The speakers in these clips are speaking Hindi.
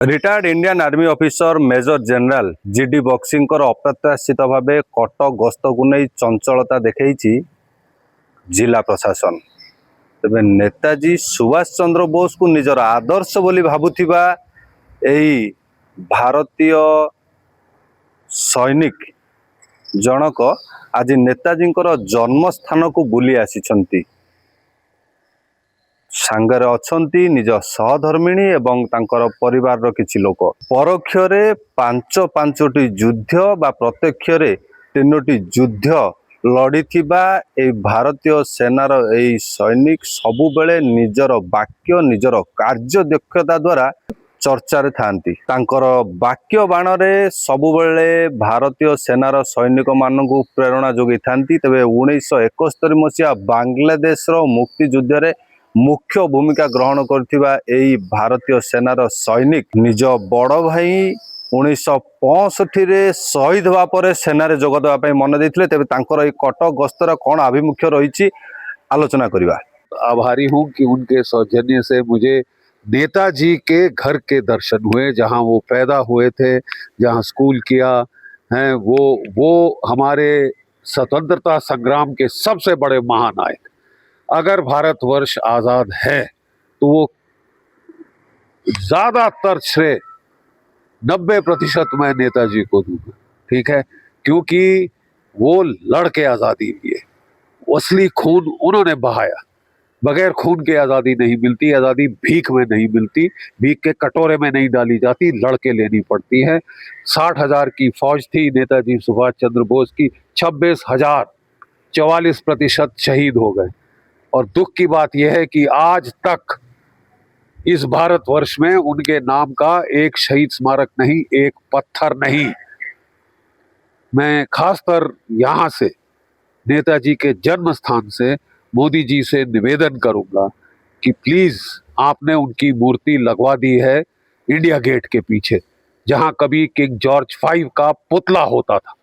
Retired Indian army officer major general GD Bakshi अप्रत्याशित भाव कटक गस्त को नहीं चंचलता देखी जिला प्रशासन। तेज नेताजी सुभाष चंद्र बोस को निजर आदर्श बोली भावुथिबा एही भारतीय सैनिक जनक आज नेताजी जन्मस्थान को बुली आसी सांगरे अछंती निज सहधर्मिणी एवं तांकर परिवार किछि लोक। परोक्षरे पांचटी युद्ध बा प्रत्यक्षरे 3टी युद्ध लड़ीथिबा ए भारतीय सेनार ए सैनिक सबुबेले निजर वाक्य निजर कार्य दक्षता द्वारा चर्चा रे थांती। तांकर वाक्य बाणरे सबुबेले भारतीय सेनार सैनिक मानकु प्रेरणा जोगी थांती। तबे 1971 मसीहा बांग्लादेश रो मुक्ति युद्ध रे मुख्य भूमिका ग्रहण करथिबा एई भारतीय सेनार सैनिक निज बड़ भाई 1965 रे शहीद होवा परे सेनारे जोग देवा पई मन देथिले। तेबे तांकर एई कटक गस्तर कोन अभिमुख्य रहिछि आलोचना करिबा। आभारी हूं कि उनके सौजन्य से मुझे नेताजी के घर के दर्शन हुए, जहां वो पैदा हुए थे, जहां स्कूल किया है। वो हमारे स्वतंत्रता संग्राम के सबसे बड़े महानायक। अगर भारतवर्ष आज़ाद है तो वो ज़्यादातर श्रेय 90% मैं नेताजी को दूंगा, ठीक है, क्योंकि वो लड़के आज़ादी दिए, असली खून उन्होंने बहाया। बगैर खून के आज़ादी नहीं मिलती, आज़ादी भीख में नहीं मिलती, भीख के कटोरे में नहीं डाली जाती, लड़के लेनी पड़ती है। 60,000 की फौज थी नेताजी सुभाष चंद्र बोस की, 26,000, 44% शहीद हो गए। और दुख की बात यह है कि आज तक इस भारतवर्ष में उनके नाम का एक शहीद स्मारक नहीं, एक पत्थर नहीं। मैं खासकर यहाँ से नेताजी के जन्म स्थान से मोदी जी से निवेदन करूंगा कि प्लीज आपने उनकी मूर्ति लगवा दी है इंडिया गेट के पीछे, जहां कभी किंग जॉर्ज 5 का पुतला होता था।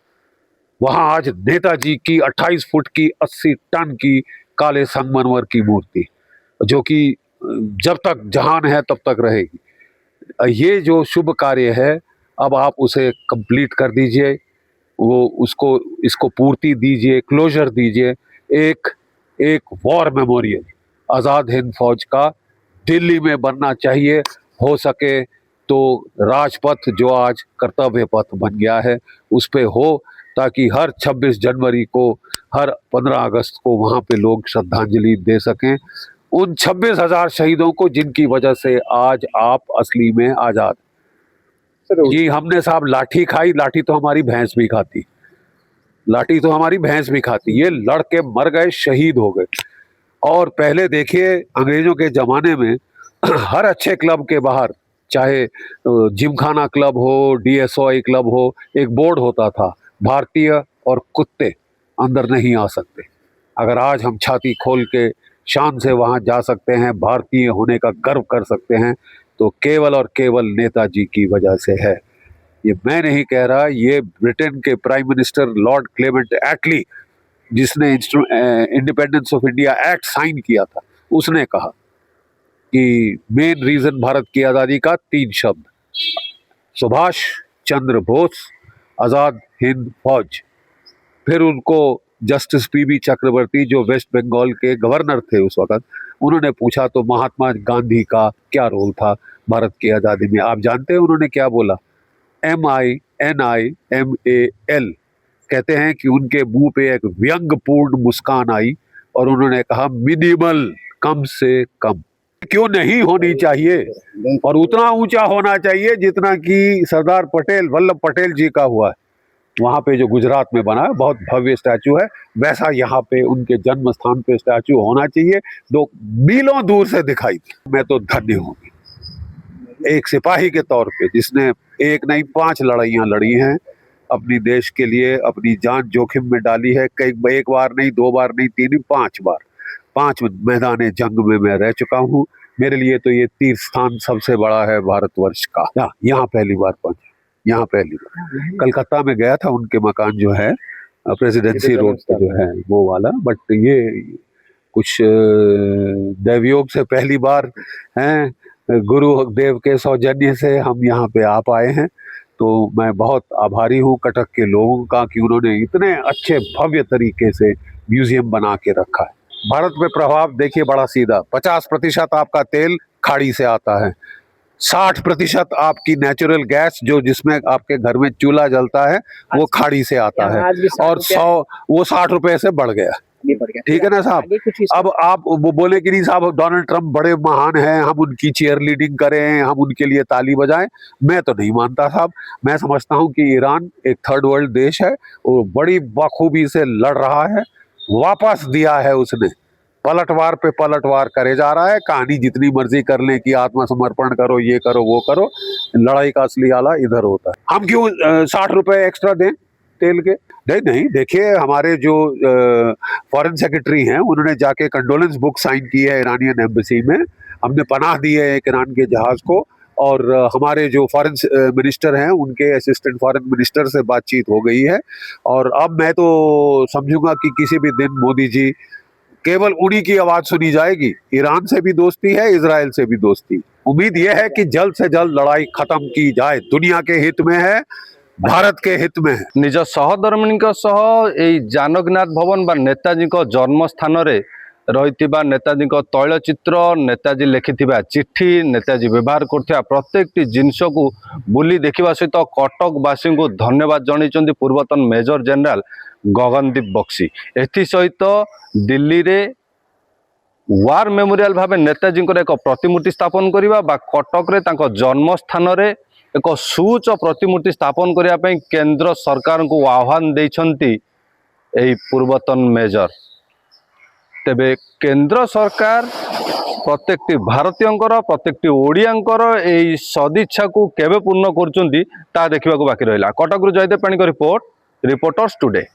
वहां आज नेताजी की 28 फुट की 80 टन की काले संगमरमर की मूर्ति, जो कि जब तक जहान है तब तक रहेगी। ये जो शुभ कार्य है, अब आप उसे कंप्लीट कर दीजिए, इसको पूर्ति दीजिए, क्लोजर दीजिए। एक वॉर मेमोरियल आज़ाद हिंद फौज का दिल्ली में बनना चाहिए। हो सके तो राजपथ, जो आज कर्तव्य पथ बन गया है, उस पे हो, ताकि हर 26 जनवरी को, हर 15 अगस्त को वहाँ पे लोग श्रद्धांजलि दे सकें उन 26,000 शहीदों को, जिनकी वजह से आज आप असली में आज़ाद। जी, हमने साहब लाठी खाई, लाठी तो हमारी भैंस भी खाती, लाठी तो हमारी भैंस भी खाती। ये लड़के मर गए, शहीद हो गए। और पहले देखिए, अंग्रेजों के ज़माने में हर अच्छे क्लब के बाहर, चाहे जिमखाना क्लब हो, DSOI क्लब हो, एक बोर्ड होता था, भारतीय और कुत्ते अंदर नहीं आ सकते। अगर आज हम छाती खोल के शान से वहाँ जा सकते हैं, भारतीय होने का गर्व कर सकते हैं, तो केवल और केवल नेताजी की वजह से है। ये मैं नहीं कह रहा, ये ब्रिटेन के prime minister Lord Clement Attlee, जिसने Independence of India Act sign किया था, उसने कहा कि मेन रीजन भारत की आज़ादी का 3 शब्द, सुभाष चंद्र बोस, आज़ाद हिंद फौज। फिर उनको जस्टिस PB चक्रवर्ती, जो वेस्ट बंगाल के गवर्नर थे उस वक्त, उन्होंने पूछा तो महात्मा गांधी का क्या रोल था भारत की आज़ादी में? आप जानते हैं उन्होंने क्या बोला? MINIMAL। कहते हैं कि उनके मुंह पे एक व्यंग्यपूर्ण मुस्कान आई और उन्होंने कहा मिनिमल, कम से कम। क्यों नहीं होनी चाहिए, और उतना ऊंचा होना चाहिए जितना कि सरदार पटेल, वल्लभ पटेल जी का हुआ है। वहाँ पे जो गुजरात में बना है, बहुत भव्य स्टैचू है, वैसा यहाँ पे उनके जन्म स्थान पे स्टैचू होना चाहिए, जो मीलों दूर से दिखाई दे। मैं तो धन्य हूँ एक सिपाही के तौर पे, जिसने एक नहीं 5 लड़ाइयाँ लड़ी हैं अपनी देश के लिए, अपनी जान जोखिम में डाली है। एक बार नहीं, 2 बार नहीं, 3 नहीं, 5 बार, 5 मैदान जंग में मैं रह चुका हूँ। मेरे लिए तो ये तीर्थ स्थान सबसे बड़ा है भारतवर्ष का। यहाँ पहली बार पहुंचा, यहाँ पहली बार कलकत्ता में गया था, उनके मकान जो है प्रेसिडेंसी रोड पे जो है वो वाला, बट ये कुछ दैवयोग से पहली बार है गुरुदेव के सौजन्य से हम यहाँ पे आ पाए हैं। तो मैं बहुत आभारी हूँ कटक के लोगों का कि उन्होंने इतने अच्छे भव्य तरीके से म्यूजियम बना के रखा है। भारत में प्रभाव देखिए बड़ा सीधा, 50% आपका तेल खाड़ी से आता है, 60% आपकी नेचुरल गैस जो जिसमें आपके घर में चूल्हा जलता है वो खाड़ी से आता है, आज भी 60 और 60 रुपए से बढ़ गया। भी बढ़ गया। ठीक है ना साहब। आगे कुछ अब आप वो बोले कि नहीं साहब डोनाल्ड ट्रंप बड़े महान हैं, हम उनकी चेयर लीडिंग करें, हम उनके लिए ताली बजाएं, मैं तो नहीं मानता साहब। मैं समझता हूं कि ईरान एक थर्ड वर्ल्ड देश है, वो बड़ी बखूबी से लड़ रहा है, वापस दिया है उसने, पलटवार पे पलटवार करे जा रहा है। कहानी जितनी मर्जी कर लें कि आत्मसमर्पण करो, ये करो वो करो, लड़ाई का असली आला इधर होता है। हम क्यों 60 रुपए एक्स्ट्रा दें तेल के? नहीं, देखिए हमारे जो फॉरेन सेक्रेटरी हैं उन्होंने जाके कंडोलेंस बुक साइन की है ईरानियन एम्बेसी में, हमने पनाह दी है एक ईरान के जहाज को, और हमारे जो फॉरेन मिनिस्टर हैं उनके असिस्टेंट फॉरेन मिनिस्टर से बातचीत हो गई है। और अब मैं तो समझूंगा कि किसी भी दिन मोदी जी केवल उन्हीं की आवाज सुनी जाएगी। ईरान से भी दोस्ती है, इजराइल से भी दोस्ती। उम्मीद यह है कि जल्द से जल्द लड़ाई खत्म की जाए, दुनिया के हित में है, भारत के हित में है। निज सहधर्मिणी जानकीनाथ भवन बा नेताजी जन्म स्थान रे रही नेताजी तैलचित्र, नेताजी लिखिथिबा चिट्ठी, नेताजी व्यवहार करथिबा प्रत्येक जिनस को बुली देखा सहित कटकवासी को धन्यवाद जणाइछन्ति पूर्वतन मेजर जनरल गगनदीप बक्सी। एथि सहित दिल्ली रे वार मेमोरियल भाव नेताजी एक प्रतिमूर्ति स्थापन करने बा कटक रे तांको जन्म स्थान रे एक सुउच्च प्रतिमूर्ति स्थापन करने केंद्र सरकार को आह्वान देइछन्ति एही पूर्वतन मेजर। तेबे केंद्र सरकार प्रत्येक भारतीयंकर प्रत्येक ओडियांकर एही सदिच्छा को केबे पूर्ण करछन्ति ता देखिबाकू बाकी रहिला। कटक रु जयदेव पाणी रिपोर्ट, रिपोर्टर्स टुडे।